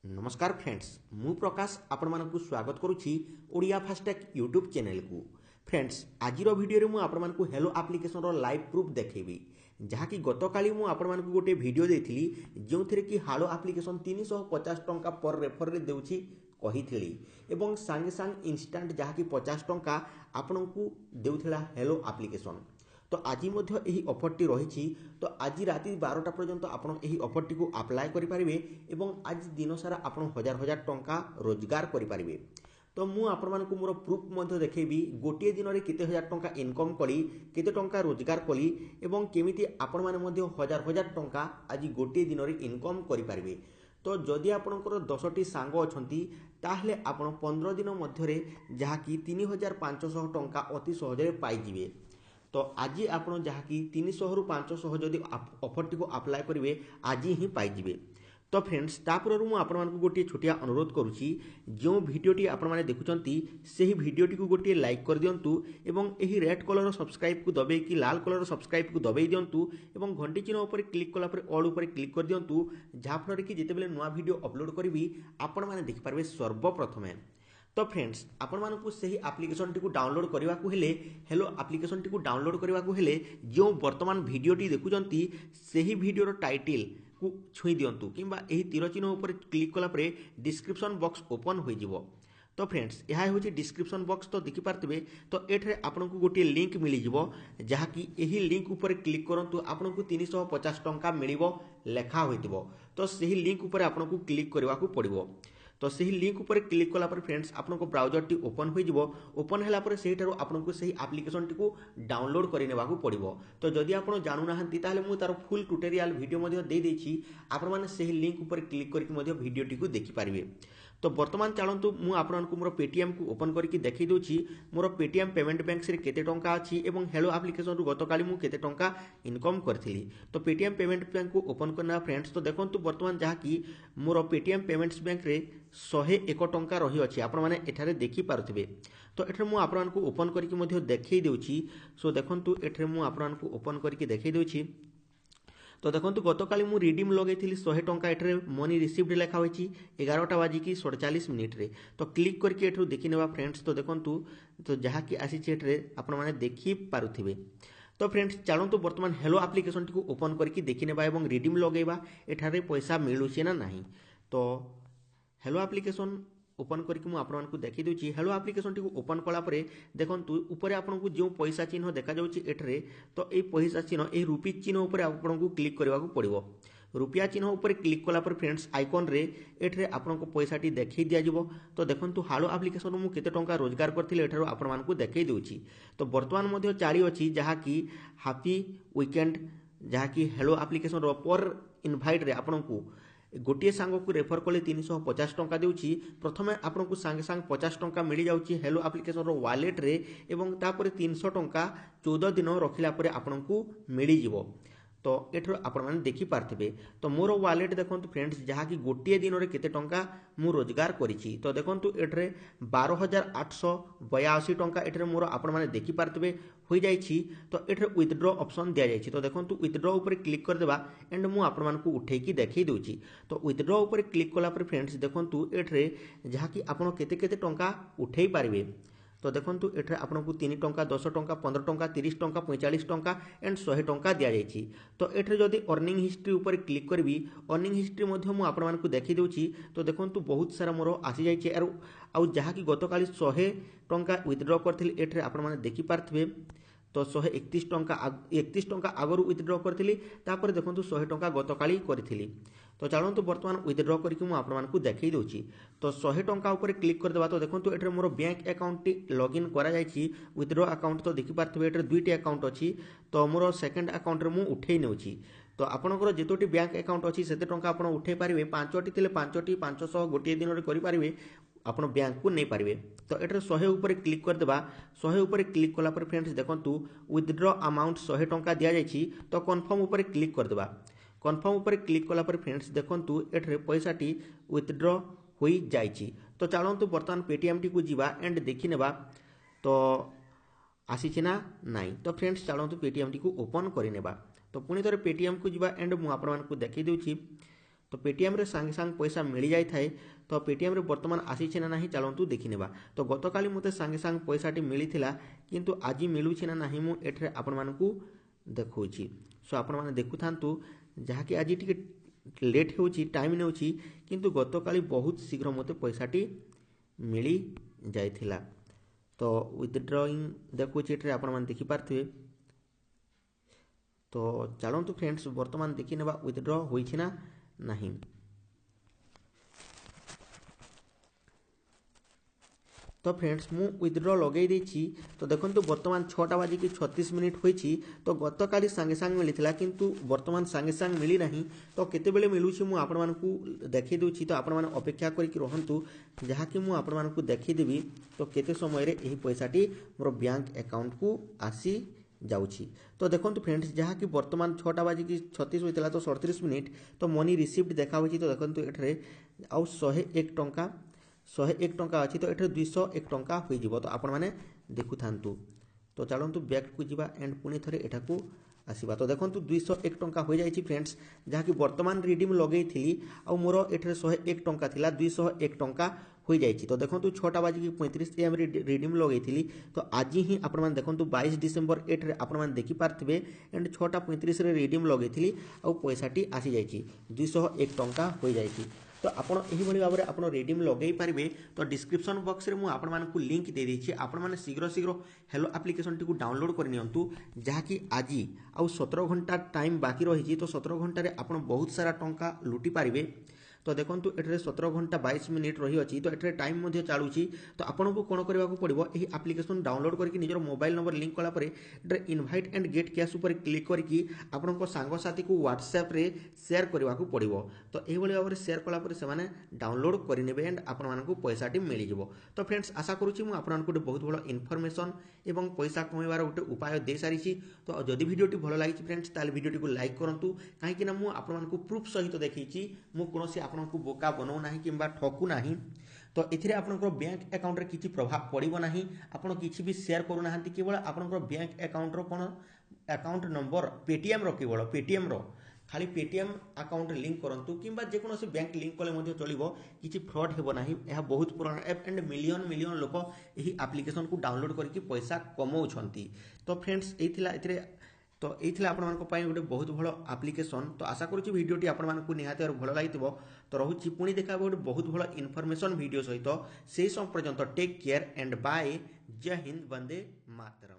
नमस्कार फ्रेंड्स मु प्रकाश आपण मानकु स्वागत करुछि ओडिया फास्टैग यूट्यूब चैनल को। फ्रेंड्स आज वीडियो मु आपण मानकु हेलो एप्लिकेशन रो लाइव प्रूफ देखेबी जहाँकि गतकाली मु आपण मानकु गोटे वीडियो देथिली जो थेरे कि हेलो एप्लिकेशन 350 टंका पर रेफर रे देउछि कहिथिली एवं सांगे सांग इंस्टेंट जहाँकि 50 टंका आपनकु देउथिला हेलो एप्लिकेशन। तो आज यही ऑफरटी रही तो आज राति 12टा पर्यंत आपण यही ऑफरटी को अप्लाई करें एवं आज दिन सारा आप हजार हजार टंका रोजगार करें। तो मु आपण मानकु मोर प्रूफ देखेबी गोटे दिन में केते हजार टंका इनकम कली केते टंका रोजगार कली एवं केमिति आपण माने मध्ये हजार हजार टंका आज गोटे दिन में इनकम करें। तो जदि आपणकर 10टी सांग अछंती ताहले आपण 15 दिन मध्य जहाँकि 3500 टंका अति सहजरे पाइजिवे। तो आज आप जहाँकि 300 रु 500 जदि ऑफरटी को अप्लाई करेंगे आज ही पाइबे। तो फ्रेंड्स तापर मुझे गोटे छोटिया अनुरोध करुच्ची जो भिडटी आपने देखुंत से ही भिडटी को गोटे लाइक कर दिंतु एवं यही रेड कलर सब्सक्राइब को दबे कि लाल कलर सब्सक्राइब को दबे दिंतु एवं घंटी चिन्ह उपर क्लिक कलापर ऑल उपर क्लिक कर दिंतु जहाँफल कि जितेबाला नुआ वीडियो अपलोड करी आपण मैंने देखिपारे सर्वप्रथमे। तो फ्रेंड्स आपण मानकु सही एप्लिकेशन टी को डाउनलोड करने को हेले हेलो एप्लिकेशन टी को डाउनलोड करने को हेले जो वर्तमान वीडियोटी देखुचंती सही वीडियोर टाइटल को छुई दियंतु किंबा एही तीर चिन्ह ऊपर क्लिक कला परे डिस्क्रिप्शन बॉक्स ओपन हो जिवो। तो फ्रेंड्स यह हूँ डिस्क्रिप्शन बॉक्स तो देखि पारथिबे। तो एठरे आपनकु गोटे लिंक मिली जिवो जहाँकि एही लिंक ऊपर क्लिक करंतु आपनकु 350 टंका मिलिबो लेखा होइतिबो। तो सही लिंक ऊपर आपनकु क्लिक करबा को पड़िबो। तो सही लिंक ऊपर क्लिक कला पर फ्रेंड्स आपनको ब्राउजर टी ओपन हो जिवो। ओपन हैला पर सेही थारो आपनको सही एप्लिकेशन टी को डाउनलोड करि नेबाकू पड़िबो। तो जदि आपण जानु नाहंती ताले मु तार फुल ट्यूटोरियल वीडियो मध्ये दे देछि आपण माने सही लिंक ऊपर क्लिक करके मध्ये वीडियो टी को देखि पारिबे। तो वर्तमान चलतु मु आपनको मोर पेटीएम को ओपन करके देखि दोछि मोर पेटीएम पेमेंट बैंक से केते टंका अछि एवं हेलो एप्लिकेशन रु गतकाली मु केते टंका इनकम करथिली। तो पेटीएम पेमेंट बैंक को ओपन करना फ्रेंड्स तो देखंतु वर्तमान जहाँ कि मोर पेटीएम पेमेंट्स बैंक रे 101 टंका रही अछि आपण माने एठारे देखि पारुथिबे। तो एठारे मु आपनको ओपन करके मध्ये देखि देउछि। सो देखंतु एठारे मु आपनको ओपन करके देखि देउछि। तो देखो गतकाली मु रिडीम लगे 100 टंका एठरे मनी रिसीव्ड लिखा होइछि 11टा बाजिकी 47 मिनिट रे। तो क्लिक करके एठरू देखि नेबा फ्रेंड्स। तो देखंतु तो जहाँ कि आसी एठरे आपण माने देखि पारुथिबे। तो फ्रेंड्स चलतु वर्तमान हेलो एप्लिकेशन टी को ओपन करके देखि नेबा एवं रिडीम लगेबा एठारे पैसा मिलुछि ना नाही। तो हेलो एप्लिकेशन ओपन करके मुझे देखी दूसरी हेलो एप्लिकेशन टी को ओपन कला परे देखंतु ऊपर आपको जो पैसा चिन्ह देखा जाउछि एठरे तो ये पैसा चिन्ह ये रुपी चिन्ह ऊपर आपको क्लिक करने को पड़ो। रुपया चिन्ह ऊपर क्लिक कला पर फ्रेंड्स आइकन रे एठरे आपनको पैसा टी देखै दिया जिवो। तो देखंतु हेलो एप्लिकेशन मु केते टंका रोजगार करथिले एठारो आपण मानकु देखै देउछि। तो वर्तमान मध्ये चारि अछि जहाँ कि हैप्पी वीकेंड जहाँ कि हेलो एप्लिकेशन रो पर इनवाइट रे आपनको गोटे सांग को रेफर कले 350 टंका देउछि। प्रथमे आपनको सांगे सांग 50 टंका मिल जाउछि हेलो एप्लिकेशन रो वॉलेट रे एवं तापर 300 टंका 14 दिन रखिला परे आपनको मिल जिवो। तो एठर आपण माने देखि पारथिबे। तो मोर वॉलेट देखंतु फ्रेंड्स जहाँ कि गोटे दिन रे केते टंका मु रोजगार करिछि। तो देखंतु एठरे 12882 टंका एठरे मोर आपण माने देखि पारथिबे होई जाइछि। तो एठरे विथड्रॉ ऑप्शन दिया जाइछि। तो देखंतु विथड्रॉ ऊपर क्लिक कर देबा एंड मु आपण मानकु उठेई की देखि दोछि। तो विथड्रॉ ऊपर क्लिक कला पर फ्रेंड्स देखंतु एठरे जहाँ कि आपण केते केते टंका उठेई पारिबे। तो देखंतु एठरे आपनको 3 टंका 10 टंका 15 टंका 30 टंका 45 टंका एंड 100 टंका दिया जाइछि। तो एठरे जदि अर्निंग हिस्ट्री ऊपर क्लिक करबी अर्निंग हिस्ट्री मध्ये मु आपण मानकु देखि देउछि। तो देखंतु बहुत सारा मोर आसी जाइछि आउ जहाँ कि गतकाली 100 टंका विथड्रॉ करथिल एठरे आपण माने देखि पारथिबे। तो 131 टंका 31 टंका आगरू विथड्रॉ करथिली तापर देखंतु 100 टंका गतकाली करथिली। तो चलतु वर्तमान विथड्रॉ करके मु आपण मानकु देखै दोछि। तो 100 टंका ऊपर क्लिक कर देबा। तो देखंतु एठरे मोर बैंक अकाउंट टी लॉगिन करा जाइछि विथड्रॉ अकाउंट। तो देखि पारथिबे एठरे दुईटी अकाउंट अछि। तो मोर सेकंड अकाउंट रे मु उठेई नेउछि। तो आपनकर जेतोटी बैंक अकाउंट अछि सेते टंका आपण उठेई पारिबे 5टी थिले 5टी 500 गोटे दिन रे करि पारिबे आपण बैंक को नहीं पारिबे। तो एठरे 100 ऊपर क्लिक कर देबा। 100 ऊपर क्लिक कला पर फ्रेंड्स देखंतु विथड्रॉ अमाउंट 100 टंका दिया जाइछि। तो कन्फर्म ऊपर क्लिक कर देबा। कन्फर्म ऊपर क्लिक कला पर फ्रेंड्स देखंतु एठरे पैसा टी विथड्रॉ होई जाइछि। तो चलंतु वर्तमान पेटीएम टी को जीवा एंड देखि नेबा। तो आसीछि ना नाही। तो फ्रेंड्स चलंतु पेटीएम टी को ओपन करि नेबा। तो पुणी थरे पेटीएम को जीवा एंड मु आपण मानकु देखि देउछि। तो पेटीएम रे सांगे सांग पैसा मिल जाए थाए तो पेटीएम रे वर्तमान आसी ना नहीं चलतु देखी नेबा। तो गतकाली मते सांगे सांग पैसाटी मिलिथिला किंतु आज मिलुछि ना नहीं मु एठरे आपण मानकू देखौछि। सो आपण माने देखु थांतु जहाँकि आज टिके लेट होउछि टाइम नेउछि किंतु गतकाली बहुत शीघ्र मते पैसाटी मिली जाइथिला। तो विथड्रॉइंग देखुछि एठरे आपण माने देखि पारथिबे। तो चलतु फ्रेंड्स वर्तमान देखि नेबा विथड्रॉ होइछि ना नहीं। तो फ्रेंड्स मु विथड्रॉ लगे देछि। तो देखंतु वर्तमान 6टा बाजी की 36 मिनिट होइछि। तो गतकाली सांगे सांग मिलिथिला किंतु वर्तमान सांगे सांग मिली नहीं। तो केते बेले मिलुछि मु आपण मानकू देखि दोछि। तो आपण माने अपेक्षा करि कि रहंतु जहा कि मु आपण मानकू देखि देबी तो केते समय रे एही पैसाटी मोर बैंक अकाउंट को आसी जाउछि। तो देखंतु फ्रेंड्स जहा कि वर्तमान 6टा बाजी की 36 होइतिला तो 37 मिनिट तो मनी रिसीव्ड देखा होछि। तो देखंतु एठरे आउ 101 टंका 101 टंका अच्छी। तो ये 201 टंका हो तो आपण मैंने देखु थांतु। तो चलतु बैक को जीवा एंड पुणी थे एटा को आसवा। तो देखो 201 टंका हो जाए फ्रेंड्स जहाँकि वर्तमान रिडीम लगे थी आ मोर एठरे 101 टंका थिला 201 टंका हो जाए। तो देखो 6टा बाजी की 35 AM रिडीम लगे थी। तो आज ही आपण मैंने देखो 22 डिसेम्बर एठरे आपण मैंने देखि पार्थिबे एंड 6टा 35 रिडीम लगे थी आ पैसाटी आसी जाइए 201 टंका हो जाए। तो आपण एही भली भाबरे आपण रिडीम लगेई पारिबे। तो डिस्क्रिप्शन बॉक्स रे मु आपण मानकू लिंक दे देछि। आपण माने शीघ्र शीघ्र हेलो एप्लिकेशन टी को डाउनलोड कर नियंतु जहाँकि आज आउ 17 घंटा टाइम बाकी रही। तो 17 घंटा रे आपण बहुत सारा टंका लुटी पारिबे। तो देखंतु एठरे 17 घंटा 22 मिनिट रही अछि। तो एठरे टाइम मध्ये चालुछि। तो आपनको कोन करबा को पड़िबो एही एप्लिकेशन डाउनलोड करके निजर मोबाइल नंबर लिंक कला परे एठरे इनवाइट एंड गेट कैश ऊपर क्लिक करके आपनको सांग साथी को व्हाट्सएप रे शेयर करबा को पड़िबो। तो एही भली भाबरे शेयर कला परे से माने डाउनलोड करि नेबे एंड आपण मानकू पैसाटी मिलि जिवो। तो फ्रेंड्स आशा करूछि मु आपण मानकू बहुत बड़ इनफॉरमेशन एवं पैसा कमाइबार गोटे उपाय दे सारिछि। तो जदि वीडियोटी भलो लागिछि फ्रेंड्स ताले वीडियोटी को लाइक करंतु काहे कि ना मु आपण मानकू प्रूफ सहित देखैछि। मु कोनोसी आपनको बोका बनाऊ नाही किंबा ठकू नाही। तो एथिरे आपनकर बैंक अकाउंट रे किछि प्रभाव पड़िबो नाही। आपण किछि भी शेयर करू नाहंती केवल आपनकर बैंक अकाउंट रो कोन अकाउंट नंबर पेटीएम रो केवल पेटीएम रो खाली पेटीएम अकाउंट लिंक करंतु किंबा जे कोनोसी बैंक लिंक कले मध्ये चलिबो किछि फ्रॉड हेबो नाही। एहा बहुत पुराना ऐप एंड मिलियन मिलियन लोक एही एप्लिकेशन को डाउनलोड करके पैसा कमाउछंती। तो फ्रेंड्स एथिला एथिरे तो ये आपण गोटे बहुत भल एप्लिकेशन। तो आशा करूँ वीडियोटी आपको निहाती भल लगी। तो रोचे पुणी देखा गोटे बहुत भल इनफॉरमेशन वीडियो सहित से समय पर्यंत टेक केयर एंड बाय। जय हिंद, वंदे मातरम।